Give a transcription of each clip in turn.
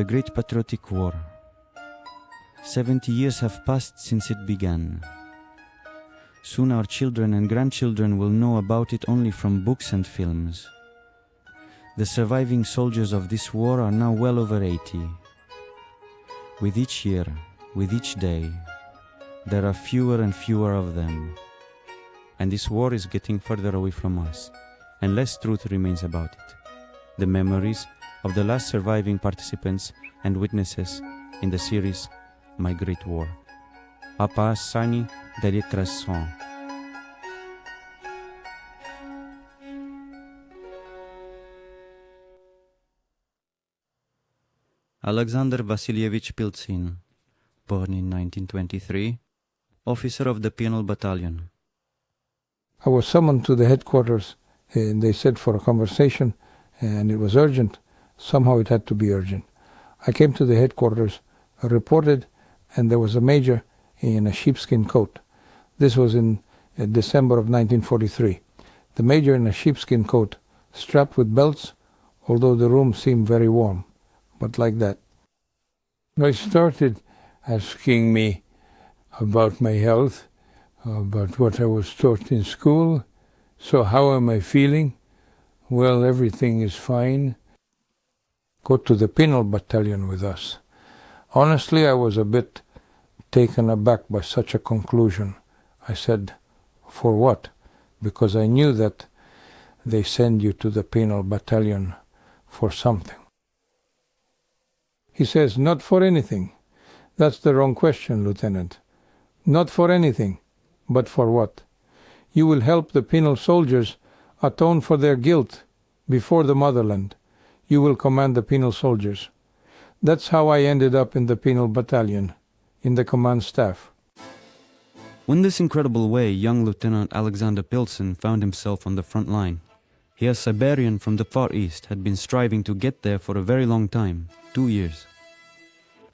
the Great Patriotic War. 70 years have passed since it began. Soon our children and grandchildren will know about it only from books and films. The surviving soldiers of this war are now well over 80. With each year, with each day, there are fewer and fewer of them. And this war is getting further away from us, and less truth remains about it. The memories of the last surviving participants and witnesses in the series My Great War. Papa Sani de Cresson. Alexander Vasilievich Piltsin, born in 1923, officer of the Penal Battalion. I was summoned to the headquarters, and they said for a conversation, and it was urgent. Somehow it had to be urgent. I came to the headquarters, reported, and there was a major in a sheepskin coat. This was in December of 1943. The major in a sheepskin coat, strapped with belts, although the room seemed very warm, but like that. He started asking me about my health, about what I was taught in school. So how am I feeling? Well, everything is fine. Go to the Penal Battalion with us. Honestly, I was a bit taken aback by such a conclusion. I said, for what? Because I knew that they send you to the Penal Battalion for something. He says, not for anything. That's the wrong question, Lieutenant. Not for anything, but for what? You will help the penal soldiers atone for their guilt before the motherland. You will command the penal soldiers. That's how I ended up in the Penal Battalion, in the command staff. In this incredible way, young Lieutenant Alexander Piltsin found himself on the front line. He, a Siberian from the Far East, had been striving to get there for a very long time, 2 years.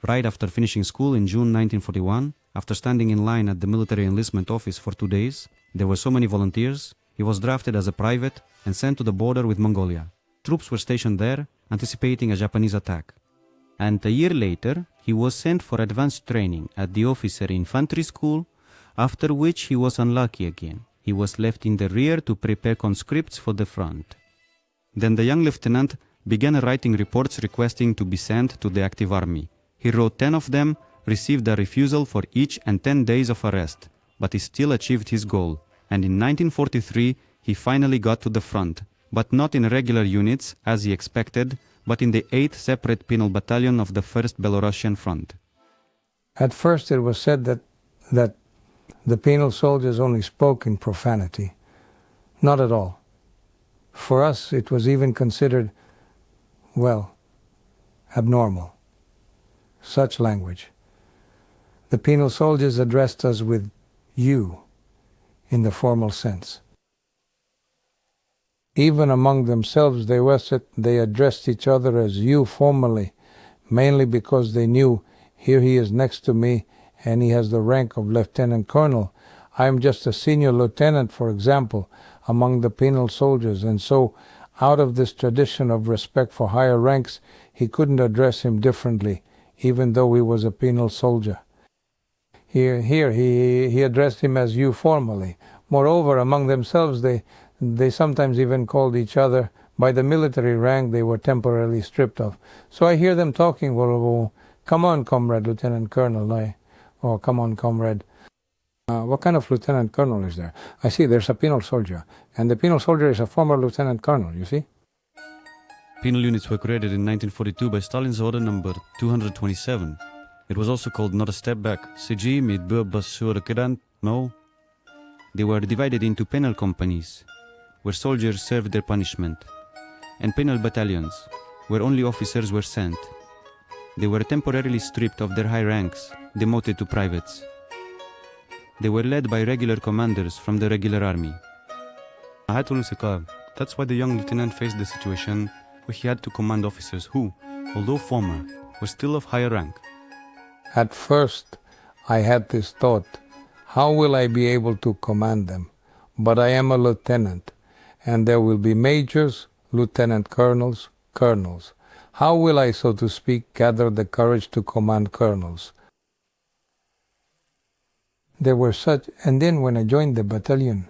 Right after finishing school in June 1941, after standing in line at the military enlistment office for 2 days, there were so many volunteers, he was drafted as a private and sent to the border with Mongolia. Troops were stationed there, anticipating a Japanese attack. And a year later, he was sent for advanced training at the officer infantry school, after which he was unlucky again. He was left in the rear to prepare conscripts for the front. Then the young lieutenant began writing reports requesting to be sent to the active army. He wrote 10 of them, received a refusal for each and 10 days of arrest, but he still achieved his goal, and in 1943 he finally got to the front, but not in regular units as he expected, but in the 8th separate penal battalion of the 1st Belarusian front. At first it was said that the penal soldiers only spoke in profanity. Not at all. For us it was even considered, well, abnormal. Such language. The penal soldiers addressed us with you in the formal sense. Even among themselves they addressed each other as you formally, mainly because they knew, here he is next to me and he has the rank of lieutenant colonel. I am just a senior lieutenant, for example, among the penal soldiers, and so out of this tradition of respect for higher ranks, he couldn't address him differently, even though he was a penal soldier. Here he addressed him as you formally. Moreover, among themselves they sometimes even called each other by the military rank they were temporarily stripped of. So I hear them talking, well, come on, comrade lieutenant colonel, or come on, comrade. What kind of lieutenant colonel is there? I see there's a penal soldier, and the penal soldier is a former lieutenant colonel, you see? Penal units were created in 1942 by Stalin's order number 227. It was also called Not a Step Back. CG med Börbasurakrant, no. They were divided into penal companies, where soldiers served their punishment, and penal battalions, where only officers were sent. They were temporarily stripped of their high ranks, demoted to privates. They were led by regular commanders from the regular army. That's why the young lieutenant faced the situation where he had to command officers who, although former, were still of higher rank. At first, I had this thought, how will I be able to command them? But I am a lieutenant, and there will be majors, lieutenant colonels, colonels. How will I, so to speak, gather the courage to command colonels? There were such, and then when I joined the battalion,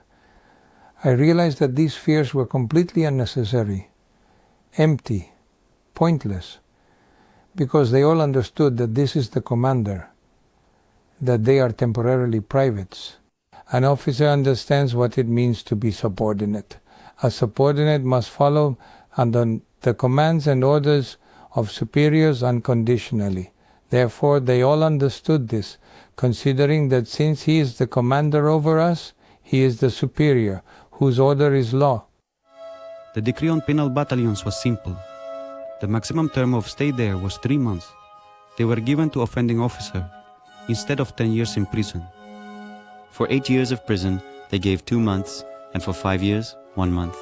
I realized that these fears were completely unnecessary, empty, pointless, because they all understood that this is the commander, that they are temporarily privates. An officer understands what it means to be subordinate. A subordinate must follow under the commands and orders of superiors unconditionally. Therefore, they all understood this, considering that since he is the commander over us, he is the superior, whose order is law. The decree on penal battalions was simple. The maximum term of stay there was 3 months. They were given to offending officer, instead of 10 years in prison. For 8 years of prison, they gave 2 months, and for 5 years, 1 month.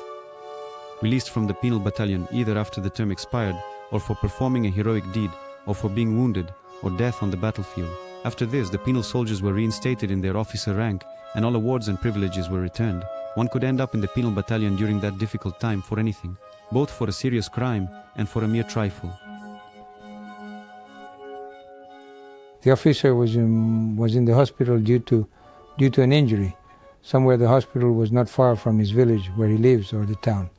Released from the penal battalion either after the term expired, or for performing a heroic deed, or for being wounded, or death on the battlefield. After this, the penal soldiers were reinstated in their officer rank, and all awards and privileges were returned. One could end up in the penal battalion during that difficult time for anything, both for a serious crime and for a mere trifle. The officer was in the hospital due to an injury. Somewhere the hospital was not far from his village where he lives or the town.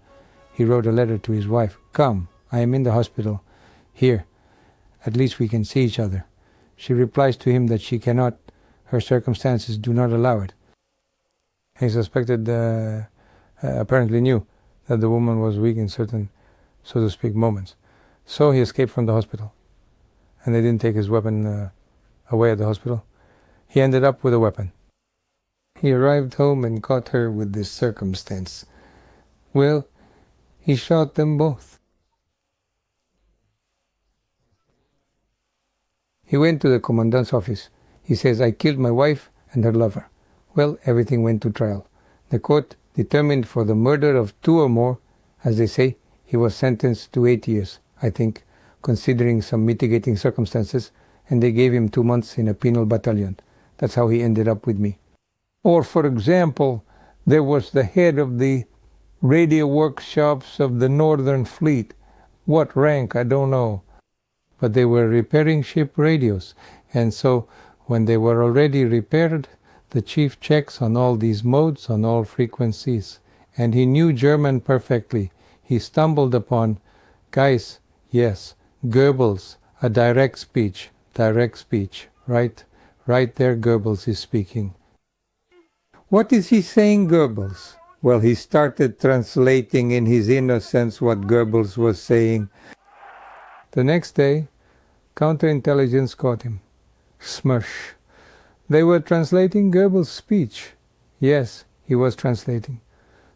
He wrote a letter to his wife. "Come, I am in the hospital. Here, at least we can see each other." She replies to him that she cannot, her circumstances do not allow it. He suspected, apparently knew, that the woman was weak in certain, so to speak, moments. So he escaped from the hospital. And they didn't take his weapon away at the hospital. He ended up with a weapon. He arrived home and caught her with this circumstance. Well, he shot them both. He went to the commandant's office. He says, "I killed my wife and her lover." Well, everything went to trial. The court determined for the murder of 2 or more, as they say. He was sentenced to 8 years, I think, considering some mitigating circumstances, and they gave him 2 months in a penal battalion. That's how he ended up with me. Or, for example, there was the head of the radio workshops of the Northern Fleet. What rank, I don't know. But they were repairing ship radios, and so when they were already repaired, the chief checks on all these modes, on all frequencies. And he knew German perfectly. He stumbled upon, guys, yes, Goebbels, a direct speech, right? Right there Goebbels is speaking. What is he saying, Goebbels? Well, he started translating in his innocence what Goebbels was saying. The next day, counterintelligence caught him. Smush. They were translating Goebbels' speech. Yes, he was translating.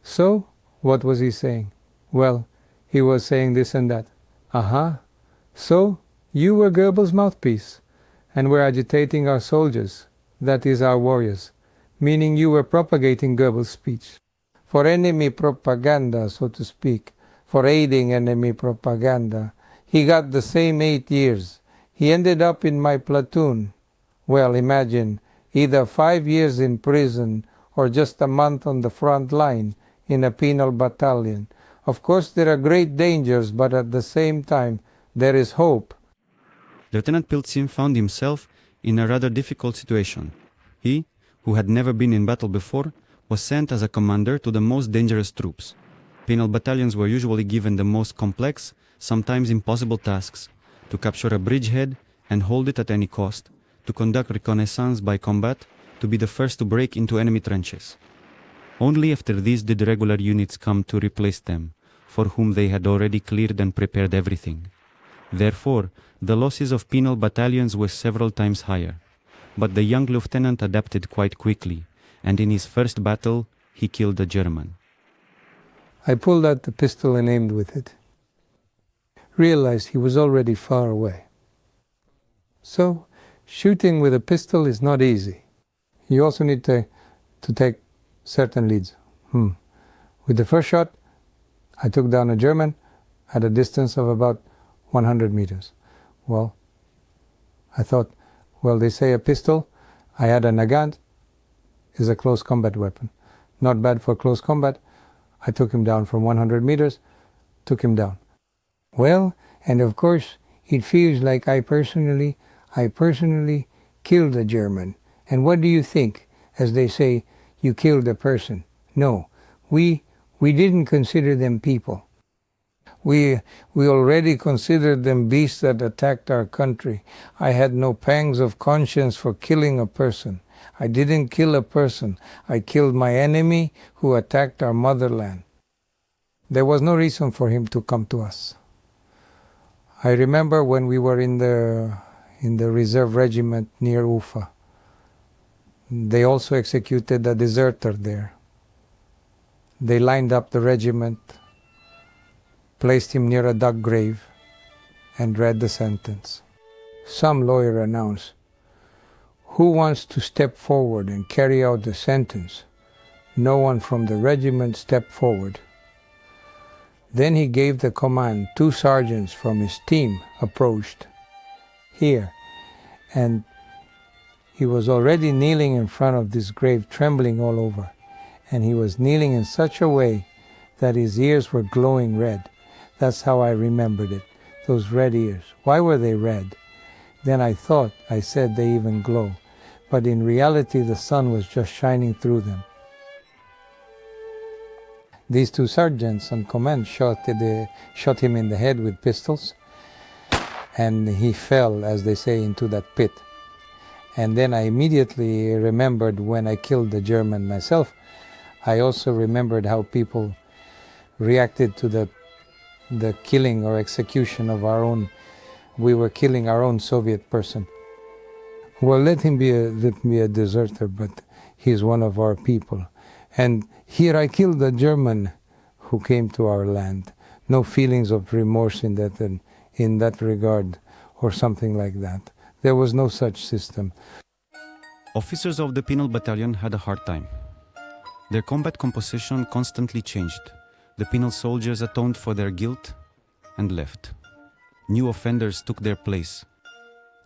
So, what was he saying? Well, he was saying this and that. Aha. So, you were Goebbels' mouthpiece, and were agitating our soldiers, that is our warriors, meaning you were propagating Goebbels' speech. For enemy propaganda, so to speak, for aiding enemy propaganda. He got the same 8 years. He ended up in my platoon. Well, imagine, either 5 years in prison or just a month on the front line in a penal battalion. Of course, there are great dangers, but at the same time, there is hope. Lieutenant Pilzin found himself in a rather difficult situation. He, who had never been in battle before, was sent as a commander to the most dangerous troops. Penal battalions were usually given the most complex, sometimes impossible tasks: to capture a bridgehead and hold it at any cost, to conduct reconnaissance by combat, to be the first to break into enemy trenches. Only after these did regular units come to replace them, for whom they had already cleared and prepared everything. Therefore, the losses of penal battalions were several times higher. But the young lieutenant adapted quite quickly, and in his first battle, he killed a German. I pulled out the pistol and aimed with it. Realized he was already far away. So, shooting with a pistol is not easy. You also need to take certain leads. With the first shot, I took down a German at a distance of about 100 meters. Well, I thought, well, they say a pistol. I had a Nagant, is a close combat weapon. Not bad for close combat. I took him down from 100 meters, took him down. Well, And of course, it feels like I personally killed a German. And what do you think? As they say, you killed a person. No, we didn't consider them people. We already considered them beasts that attacked our country. I had no pangs of conscience for killing a person. I didn't kill a person. I killed my enemy who attacked our motherland. There was no reason for him to come to us. I remember when we were in the reserve regiment near Ufa. They also executed a deserter there. They lined up the regiment, placed him near a dug grave, and read the sentence. Some lawyer announced, "Who wants to step forward and carry out the sentence?" No one from the regiment stepped forward. Then he gave the command. 2 sergeants from his team approached here, and he was already kneeling in front of this grave, trembling all over. And he was kneeling in such a way that his ears were glowing red. That's how I remembered it, those red ears. Why were they red? Then I said they even glow. But in reality, the sun was just shining through them. These 2 sergeants on command shot him in the head with pistols, and he fell, as they say, into that pit. And then I immediately remembered when I killed the German myself, I also remembered how people reacted to the killing or execution of our own. We were killing our own Soviet person. Well, let him be a deserter, but he's one of our people. And here I killed a German who came to our land. No feelings of remorse in that regard or something like that. There was no such system. Officers of the Penal Battalion had a hard time. Their combat composition constantly changed. The penal soldiers atoned for their guilt and left. New offenders took their place.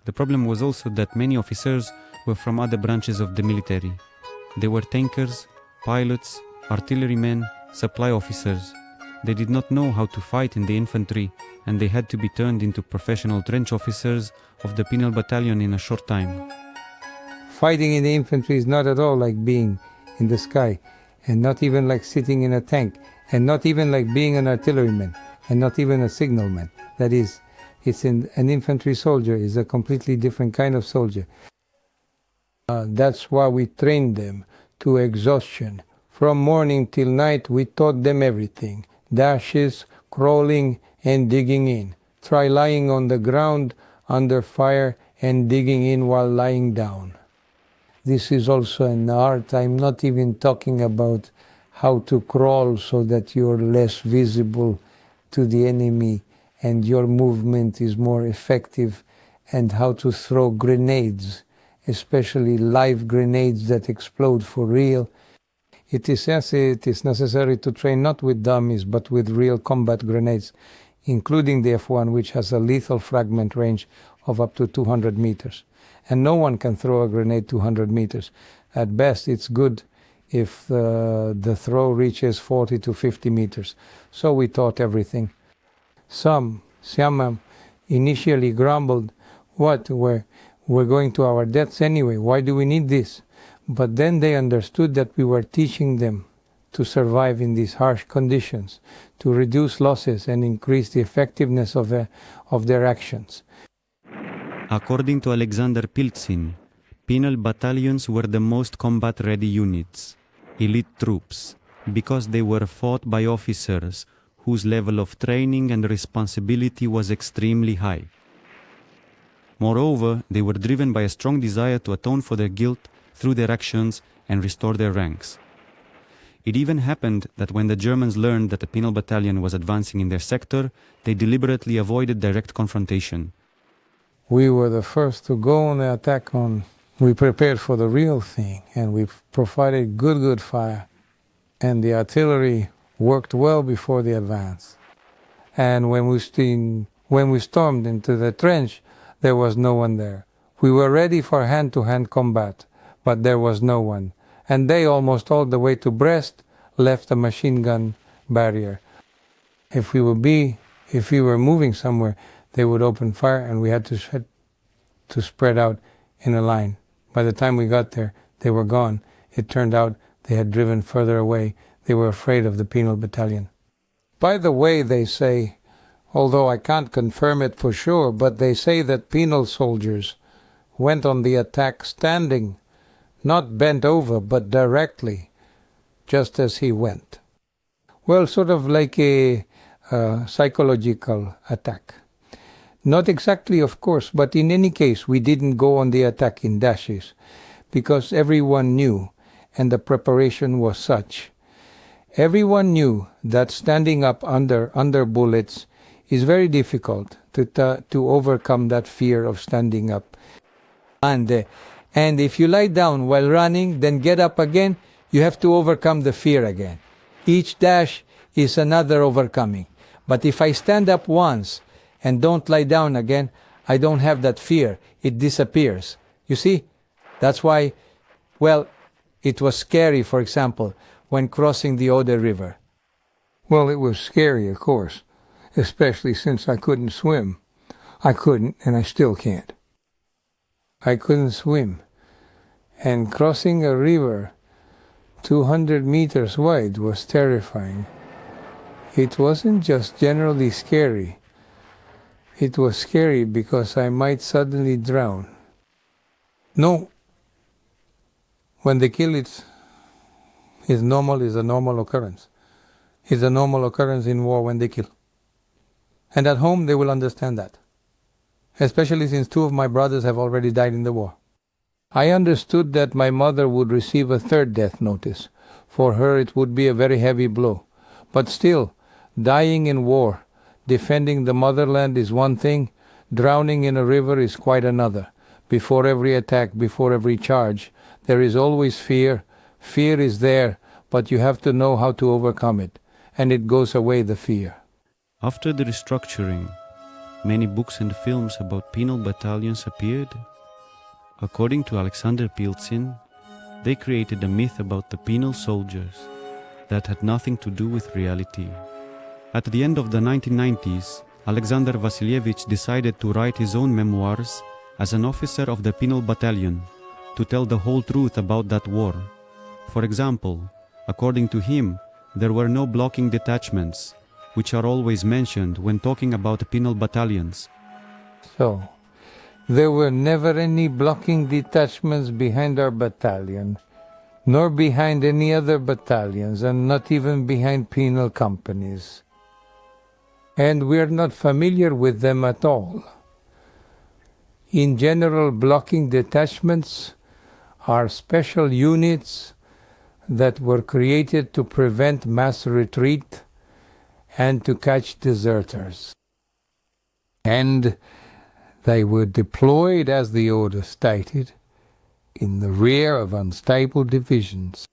The problem was also that many officers were from other branches of the military. They were tankers, pilots, artillerymen, supply officers. They did not know how to fight in the infantry, and they had to be turned into professional trench officers of the Penal Battalion in a short time. Fighting in the infantry is not at all like being in the sky, and not even like sitting in a tank, and not even like being an artilleryman, and not even a signalman. That is, an infantry soldier is a completely different kind of soldier. That's why we trained them to exhaustion. From morning till night, we taught them everything. Dashes, crawling, and digging in. Try lying on the ground, under fire, and digging in while lying down. This is also an art. I'm not even talking about how to crawl so that you're less visible to the enemy and your movement is more effective, and how to throw grenades, especially live grenades that explode for real. It is necessary to train not with dummies but with real combat grenades, including the F1, which has a lethal fragment range of up to 200 meters. And no one can throw a grenade 200 meters. At best, it's good if the throw reaches 40 to 50 meters. So we taught everything. Some initially grumbled, "What, we're going to our deaths anyway, why do we need this?" But then they understood that we were teaching them to survive in these harsh conditions, to reduce losses and increase the effectiveness of their actions. According to Alexander Piltsin, penal battalions were the most combat-ready units, elite troops, because they were fought by officers whose level of training and responsibility was extremely high. Moreover, they were driven by a strong desire to atone for their guilt through their actions and restore their ranks. It even happened that when the Germans learned that the penal battalion was advancing in their sector, they deliberately avoided direct confrontation. We were the first to go on the attack we prepared for the real thing, and we provided good fire. And the artillery worked well before the advance. And when we stormed into the trench, there was no one there. We were ready for hand-to-hand combat, but there was no one. And they, almost all the way to Brest, left a machine gun barrier. If we would be If we were moving somewhere, they would open fire and we had to spread out in a line. By the time we got there, they were gone. It turned out they had driven further away. They were afraid of the Penal Battalion. By the way, they say, although I can't confirm it for sure, but they say that Penal soldiers went on the attack standing, not bent over, but directly, just as he went. Well, sort of like a psychological attack. Not exactly, of course, but in any case, we didn't go on the attack in dashes, because everyone knew, and the preparation was such. Everyone knew that standing up under bullets is very difficult to overcome that fear of standing up. And if you lie down while running, then get up again, you have to overcome the fear again. Each dash is another overcoming. But if I stand up once and don't lie down again, I don't have that fear. It disappears. You see? That's why, well, it was scary, for example, when crossing the Oder River. Well, it was scary, of course, especially since I couldn't swim. I couldn't, and I still can't. I couldn't swim. And crossing a river 200 meters wide was terrifying. It wasn't just generally scary. It was scary because I might suddenly drown. No. When they kill it, is a normal occurrence. It's a normal occurrence in war when they kill. And at home they will understand that. Especially since 2 of my brothers have already died in the war. I understood that my mother would receive a 3rd death notice. For her it would be a very heavy blow. But still, dying in war, defending the motherland is one thing, drowning in a river is quite another. Before every attack, before every charge, there is always fear. Fear is there, but you have to know how to overcome it, and it goes away, the fear. After the restructuring, many books and films about penal battalions appeared. According to Alexander Pilsin, they created a myth about the penal soldiers that had nothing to do with reality. At the end of the 1990s, Alexander Vasilievich decided to write his own memoirs as an officer of the Penal Battalion to tell the whole truth about that war. For example, according to him, there were no blocking detachments, which are always mentioned when talking about penal battalions. So, there were never any blocking detachments behind our battalion, nor behind any other battalions, and not even behind penal companies. And we are not familiar with them at all. In general, blocking detachments are special units that were created to prevent mass retreat and to catch deserters. And they were deployed, as the order stated, in the rear of unstable divisions.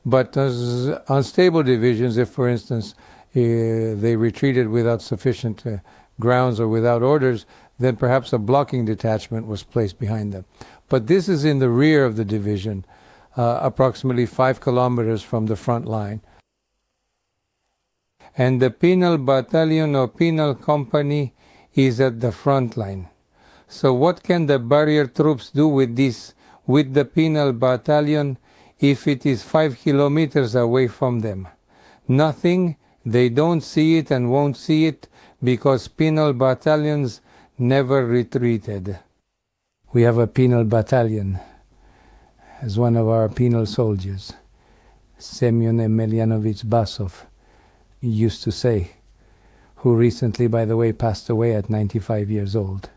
But as unstable divisions, if for instance they retreated without sufficient grounds or without orders, then perhaps a blocking detachment was placed behind them. But this is in the rear of the division, approximately 5 kilometers from the front line. And the penal battalion or penal company is at the front line. So what can the barrier troops do with the penal battalion if it is 5 kilometers away from them? Nothing. They don't see it and won't see it because penal battalions never retreated. We have a penal battalion as one of our penal soldiers, Semyon Emelianovich Basov, used to say, who recently, by the way, passed away at 95 years old.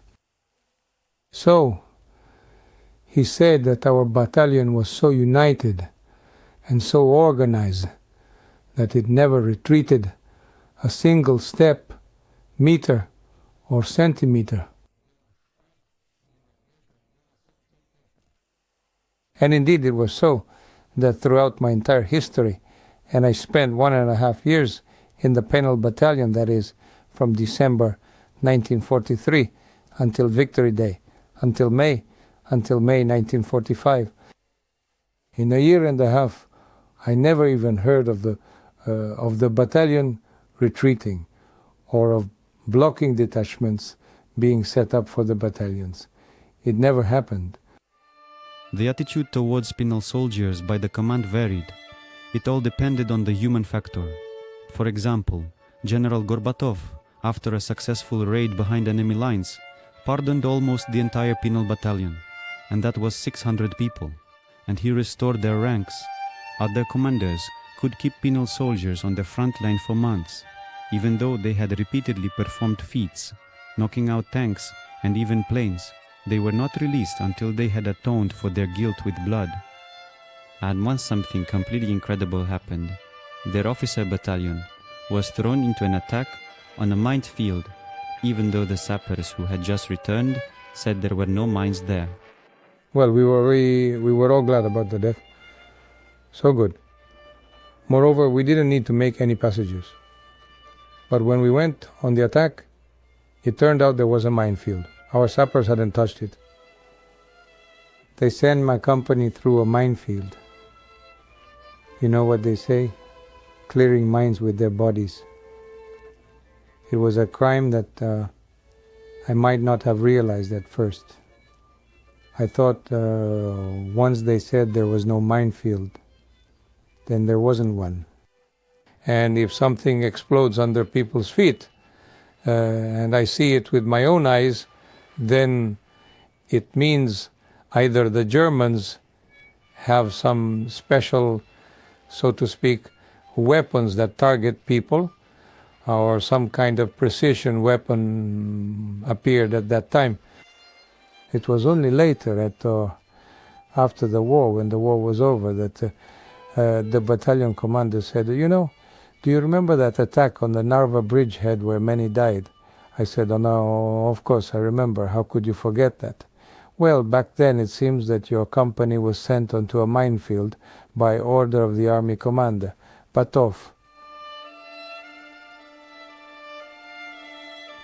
So, he said that our battalion was so united and so organized that it never retreated a single step, meter, or centimeter. And indeed it was so that throughout my entire history, and I spent 1.5 years in the Penal Battalion, that is, from December 1943 until Victory Day, until May 1945. In a year and a half, I never even heard of the battalion retreating, or of blocking detachments being set up for the battalions. It never happened. The attitude towards penal soldiers by the command varied. It all depended on the human factor. For example, General Gorbatov, after a successful raid behind enemy lines, pardoned almost the entire penal battalion, and that was 600 people, and he restored their ranks. Other commanders could keep penal soldiers on the front line for months, even though they had repeatedly performed feats, knocking out tanks and even planes. They were not released until they had atoned for their guilt with blood. And once something completely incredible happened. Their officer battalion was thrown into an attack on a minefield, even though the sappers who had just returned said there were no mines there. Well, we were all glad about the death. So good. Moreover, we didn't need to make any passages. But when we went on the attack, it turned out there was a minefield. Our sappers hadn't touched it. They sent my company through a minefield. You know what they say? Clearing mines with their bodies. It was a crime that I might not have realized at first. I thought once they said there was no minefield, then there wasn't one. And if something explodes under people's feet, and I see it with my own eyes, then it means either the Germans have some special, so to speak, weapons that target people, or some kind of precision weapon appeared at that time. It was only later, after the war, when the war was over, that the battalion commander said, "You know, do you remember that attack on the Narva bridgehead where many died?" I said, "Oh no, of course I remember. How could you forget that?" "Well, back then it seems that your company was sent onto a minefield by order of the army commander, Batov.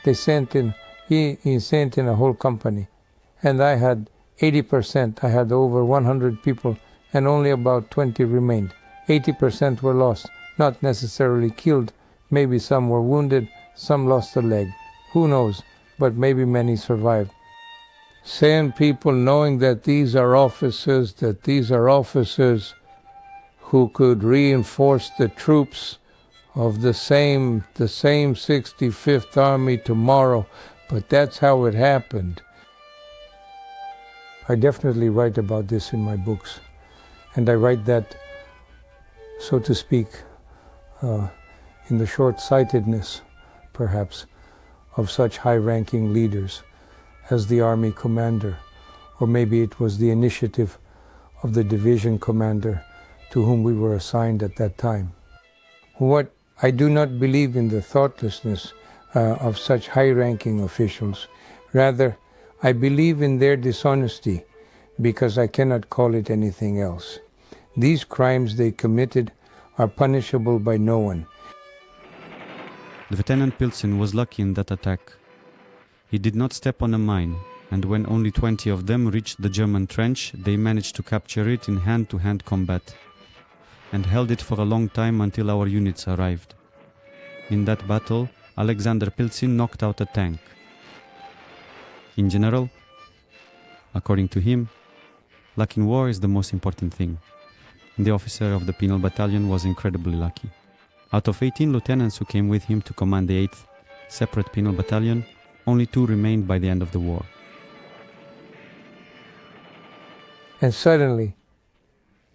They sent in, he sent in a whole company, and I had 80%. I had over 100 people, and only about 20 remained. 80% were lost, not necessarily killed. Maybe some were wounded, some lost a leg. Who knows, but maybe many survived." Send people knowing that these are officers who could reinforce the troops of the same 65th Army tomorrow, but that's how it happened. I definitely write about this in my books, and I write that, so to speak, in the short-sightedness, perhaps, of such high-ranking leaders as the army commander, or maybe it was the initiative of the division commander to whom we were assigned at that time. What I do not believe in the thoughtlessness of such high-ranking officials. Rather, I believe in their dishonesty, because I cannot call it anything else. These crimes they committed are punishable by no one. Lieutenant Pilsin was lucky in that attack. He did not step on a mine, and when only 20 of them reached the German trench, they managed to capture it in hand-to-hand combat, and held it for a long time until our units arrived. In that battle, Alexander Pilsin knocked out a tank. In general, according to him, luck in war is the most important thing. The officer of the penal battalion was incredibly lucky. Out of 18 lieutenants who came with him to command the 8th separate penal battalion, only 2 remained by the end of the war. And suddenly,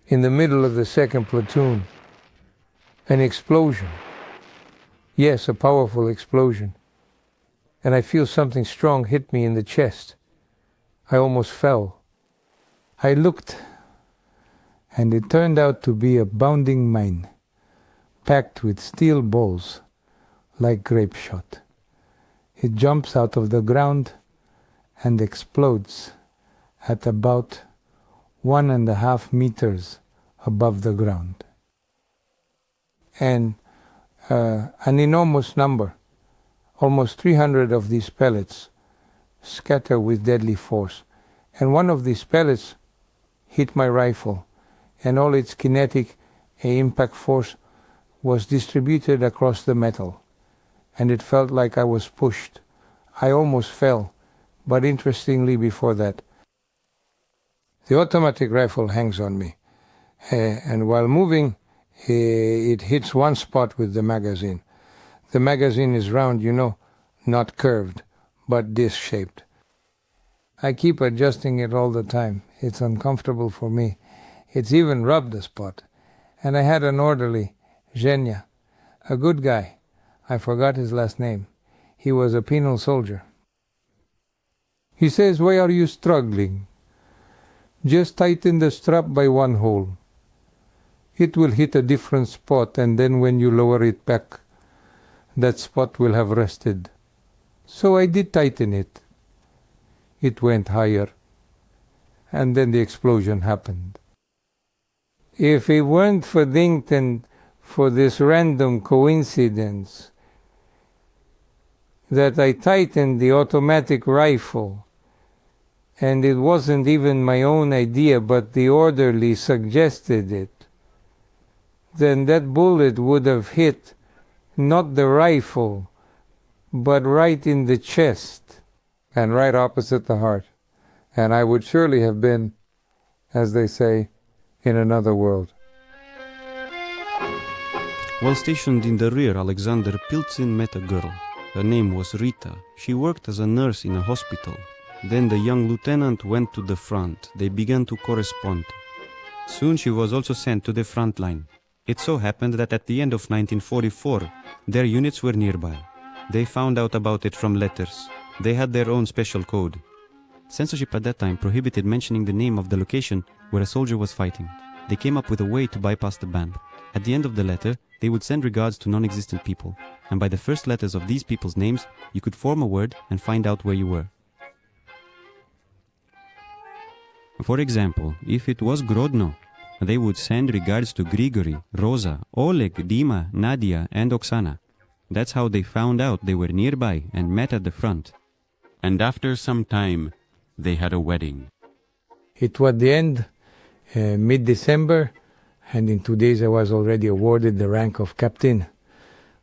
in the middle of the 2nd platoon, an explosion. Yes, a powerful explosion. And I feel something strong hit me in the chest. I almost fell. I looked, and it turned out to be a bounding mine, packed with steel balls, like grape shot. It jumps out of the ground and explodes at about 1.5 meters above the ground. And an enormous number, almost 300 of these pellets, scatter with deadly force. And one of these pellets hit my rifle, and all its kinetic impact force was distributed across the metal. and it felt like I was pushed. I almost fell, but interestingly before that, the automatic rifle hangs on me, and while moving, it hits one spot with the magazine. The magazine is round, you know, not curved, but disc-shaped. I keep adjusting it all the time. It's uncomfortable for me. It's even rubbed the spot. And I had an orderly, Zhenya, a good guy. I forgot his last name. He was a penal soldier. He says, "Why are you struggling? Just tighten the strap by one hole. It will hit a different spot, and then when you lower it back, that spot will have rested." So I did tighten it. It went higher, and then the explosion happened. If it weren't for Dington, for this random coincidence that I tightened the automatic rifle, and it wasn't even my own idea, but the orderly suggested it, then that bullet would have hit not the rifle, but right in the chest, and right opposite the heart. And I would surely have been, as they say, in another world. While stationed in the rear, Alexander Pilzin met a girl. Her name was Rita. She worked as a nurse in a hospital. Then the young lieutenant went to the front. They began to correspond. Soon she was also sent to the front line. It so happened that at the end of 1944, their units were nearby. They found out about it from letters. They had their own special code. Censorship at that time prohibited mentioning the name of the location where a soldier was fighting. They came up with a way to bypass the ban. At the end of the letter, they would send regards to non-existent people, and by the first letters of these people's names, you could form a word and find out where you were. For example, if it was Grodno, they would send regards to Grigory, Rosa, Oleg, Dima, Nadia, and Oksana. That's how they found out they were nearby and met at the front. And after some time, they had a wedding. It was the end, mid-December, and in 2 days I was already awarded the rank of captain.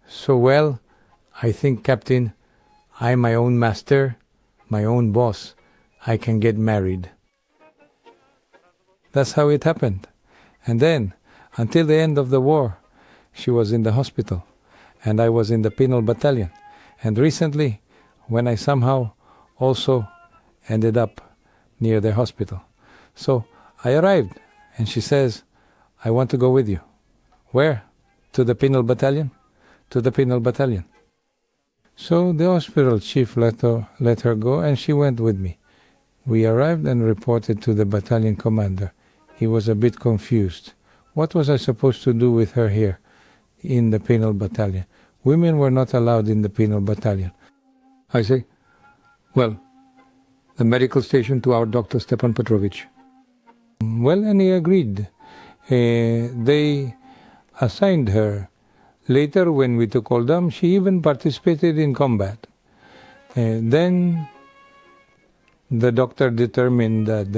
So well, I think, Captain, I'm my own master, my own boss. I can get married. That's how it happened. And then, until the end of the war, she was in the hospital, and I was in the Penal Battalion. And recently, when I somehow also ended up near the hospital. So I arrived, and she says, "I want to go with you." "Where?" "To the Penal Battalion." "To the Penal Battalion." So the hospital chief let her go, and she went with me. We arrived and reported to the battalion commander. He was a bit confused. What was I supposed to do with her here in the Penal Battalion? Women were not allowed in the Penal Battalion. I say, "Well, the medical station to our Dr. Stepan Petrovich." Well, and he agreed. They assigned her. Later, when we took Oldham, she even participated in combat. Then the doctor determined that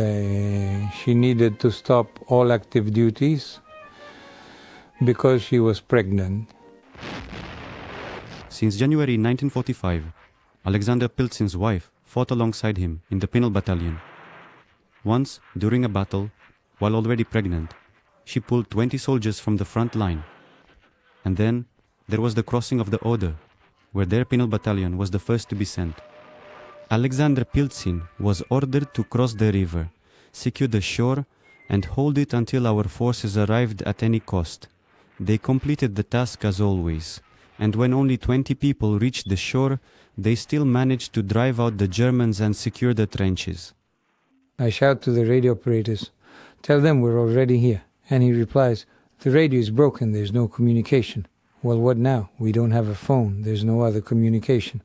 she needed to stop all active duties because she was pregnant. Since January 1945, Alexander Pilzin's wife fought alongside him in the Penal Battalion. Once, during a battle, while already pregnant, she pulled 20 soldiers from the front line. And then there was the crossing of the Oder, where their Penal Battalion was the first to be sent. Alexander Pilzin was ordered to cross the river, secure the shore, and hold it until our forces arrived at any cost. They completed the task as always, and when only 20 people reached the shore, they still managed to drive out the Germans and secure the trenches. I shout to the radio operators, "Tell them we're already here." And he replies, "The radio is broken, there's no communication." Well, what now? We don't have a phone, there's no other communication.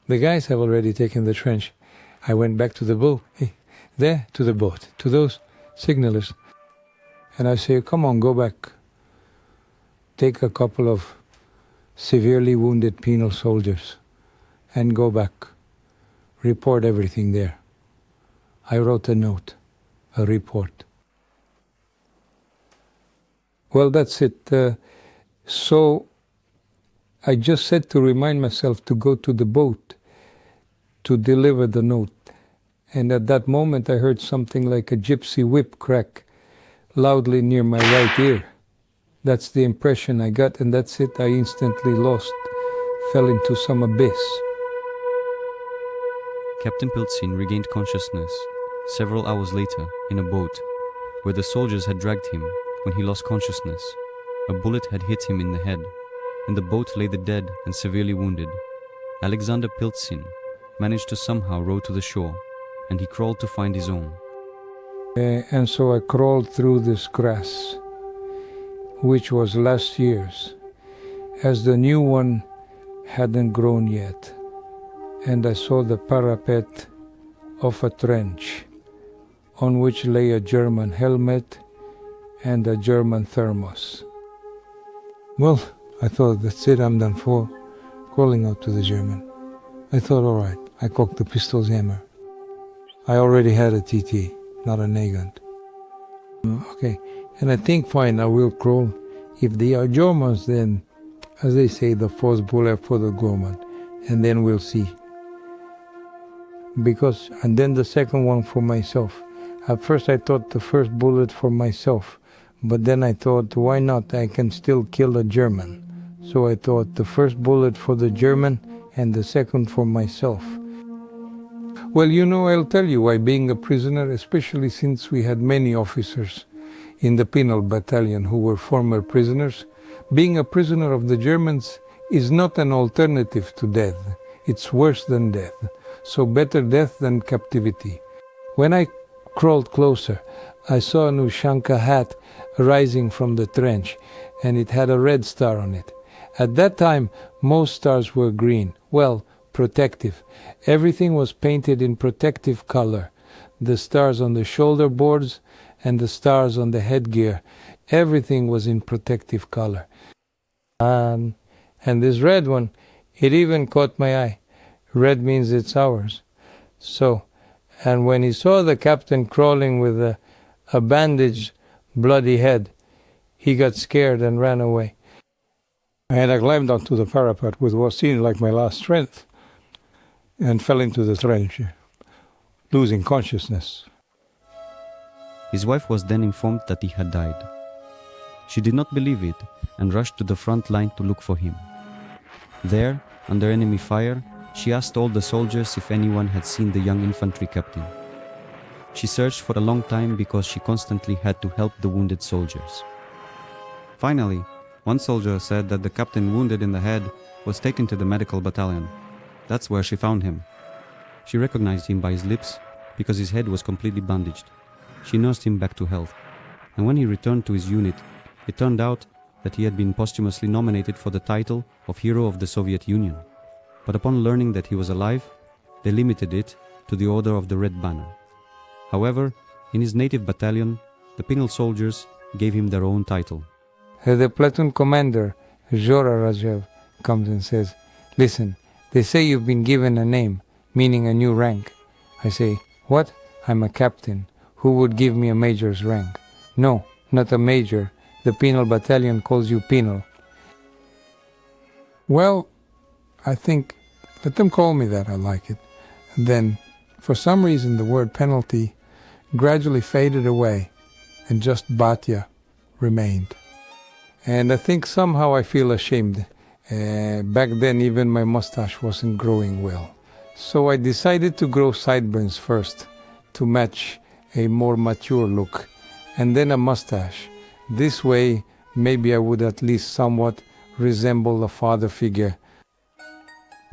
The guys have already taken the trench. I went back to the boat, there, to the boat, to those signalers. And I say, "Come on, go back. Take a couple of severely wounded penal soldiers and go back. Report everything there." I wrote a note, a report. Well, that's it. So I just said to remind myself to go to the boat to deliver the note. And at that moment I heard something like a gypsy whip crack loudly near my right ear. That's the impression I got, and that's it. I instantly lost, fell into some abyss. Captain Pilzin regained consciousness several hours later in a boat where the soldiers had dragged him when he lost consciousness. A bullet had hit him in the head. In the boat lay the dead and severely wounded. Alexander Pilzin managed to somehow row to the shore, and he crawled to find his own. And so I crawled through this grass, which was last year's, as the new one hadn't grown yet. And I saw the parapet of a trench on which lay a German helmet and a German thermos. Well, I thought, that's it, I'm done for, calling out to the German. I thought, all right, I cocked the pistol's hammer. I already had a TT, not a Nagant. Okay, and I think, fine, I will crawl. If they are Germans, then, as they say, the first bullet for the Gorman, and then we'll see. And then the second one for myself. At first I thought the first bullet for myself, but then I thought, why not? I can still kill a German. So I thought the first bullet for the German and the second for myself. Well, I'll tell you why being a prisoner, especially since we had many officers in the Penal Battalion who were former prisoners, being a prisoner of the Germans is not an alternative to death. It's worse than death. So better death than captivity. When I crawled closer, I saw an Ushanka hat rising from the trench, and it had a red star on it. At that time, most stars were green. Well, protective. Everything was painted in protective color. The stars on the shoulder boards and the stars on the headgear. Everything was in protective color. And this red one, it even caught my eye. Red means it's ours. So, and when he saw the captain crawling with a bandaged, bloody head, he got scared and ran away. And I climbed onto the parapet with what seemed like my last strength and fell into the trench, losing consciousness. His wife was then informed that he had died. She did not believe it and rushed to the front line to look for him. There, under enemy fire, she asked all the soldiers if anyone had seen the young infantry captain. She searched for a long time because she constantly had to help the wounded soldiers. Finally, one soldier said that the captain wounded in the head was taken to the medical battalion. That's where she found him. She recognized him by his lips because his head was completely bandaged. She nursed him back to health. And when he returned to his unit, it turned out that he had been posthumously nominated for the title of Hero of the Soviet Union. But upon learning that he was alive, they limited it to the Order of the Red Banner. However, in his native battalion, the Penal soldiers gave him their own title. The platoon commander, Zhora Rajev, comes and says, listen, they say you've been given a name, meaning a new rank. I say, what? I'm a captain. Who would give me a major's rank? No, not a major. The Penal Battalion calls you Penal. Well, I think, let them call me that, I like it. And then, for some reason, the word penalty gradually faded away, and just Batya remained. And I think somehow I feel ashamed. Back then, even my mustache wasn't growing well. So I decided to grow sideburns first, to match a more mature look, and then a mustache. This way, maybe I would at least somewhat resemble a father figure.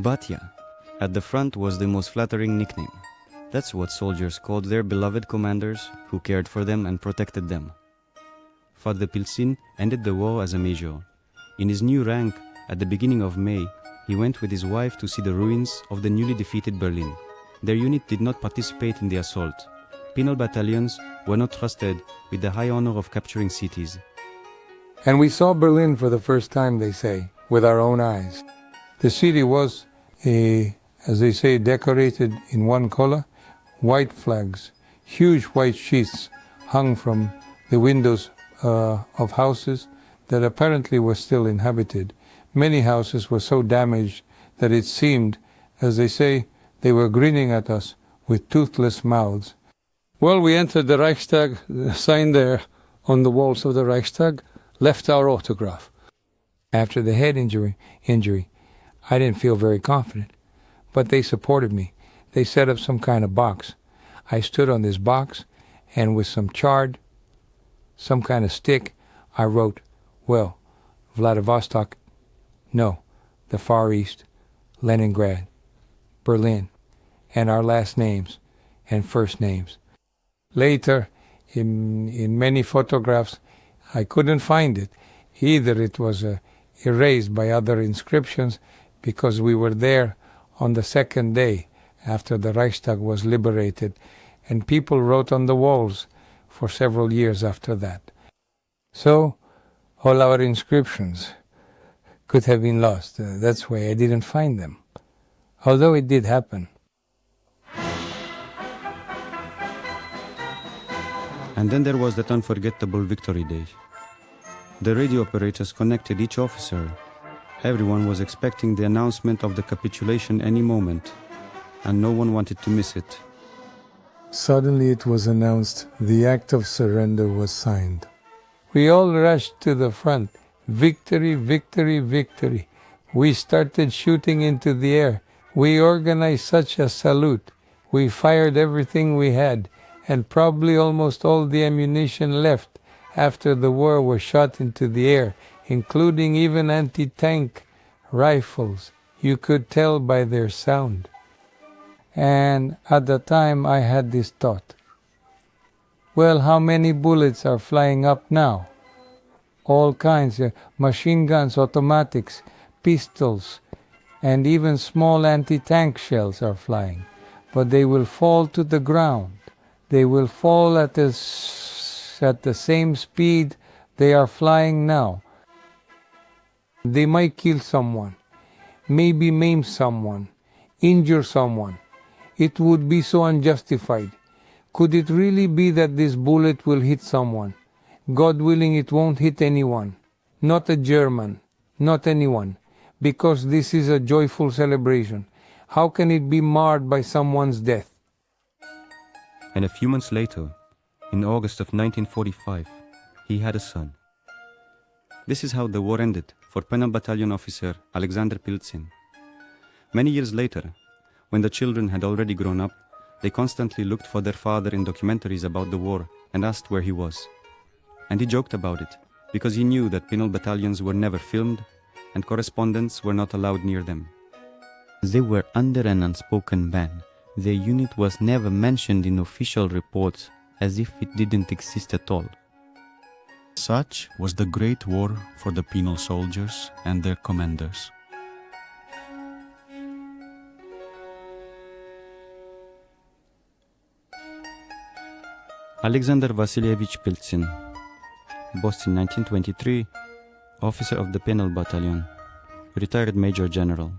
Batya, at the front, was the most flattering nickname. That's what soldiers called their beloved commanders who cared for them and protected them. Father Pilzin ended the war as a major. In his new rank, at the beginning of May, he went with his wife to see the ruins of the newly defeated Berlin. Their unit did not participate in the assault. Penal battalions were not trusted with the high honor of capturing cities. And we saw Berlin for the first time, they say, with our own eyes. The city was, as they say, decorated in one color, white flags, huge white sheets hung from the windows of houses that apparently were still inhabited. Many houses were so damaged that it seemed, as they say, they were grinning at us with toothless mouths. Well, we entered the Reichstag, the sign there on the walls of the Reichstag, left our autograph. After the head injury, I didn't feel very confident, but they supported me. They set up some kind of box. I stood on this box, and with some kind of stick, I wrote, well, Vladivostok, no, the Far East, Leningrad, Berlin, and our last names and first names. Later, in many photographs, I couldn't find it. Either it was erased by other inscriptions because we were there on the second day after the Reichstag was liberated, and people wrote on the walls for several years after that. So, all our inscriptions could have been lost. That's why I didn't find them, although it did happen. And then there was that unforgettable Victory Day. The radio operators connected each officer. Everyone was expecting the announcement of the capitulation any moment, and no one wanted to miss it. Suddenly it was announced the act of surrender was signed. We all rushed to the front. Victory, victory, victory. We started shooting into the air. We organized such a salute. We fired everything we had, and probably almost all the ammunition left after the war was shot into the air, including even anti-tank rifles. You could tell by their sound. And at the time I had this thought. Well, how many bullets are flying up now? All kinds, machine guns, automatics, pistols, and even small anti-tank shells are flying. But they will fall to the ground. They will fall at the same speed they are flying now. They might kill someone, maybe maim someone, injure someone. It would be so unjustified. Could it really be that this bullet will hit someone? God willing, it won't hit anyone. Not a German, not anyone, because this is a joyful celebration. How can it be marred by someone's death? And a few months later, in August of 1945, he had a son. This is how the war ended for Penal Battalion officer Alexander Piltsin. Many years later, when the children had already grown up, they constantly looked for their father in documentaries about the war and asked where he was. And he joked about it, because he knew that penal battalions were never filmed and correspondents were not allowed near them. They were under an unspoken ban. Their unit was never mentioned in official reports, as if it didn't exist at all. Such was the Great War for the penal soldiers and their commanders. Alexander Vasilievich Piltsin, bossed in 1923, officer of the Penal Battalion, retired Major General.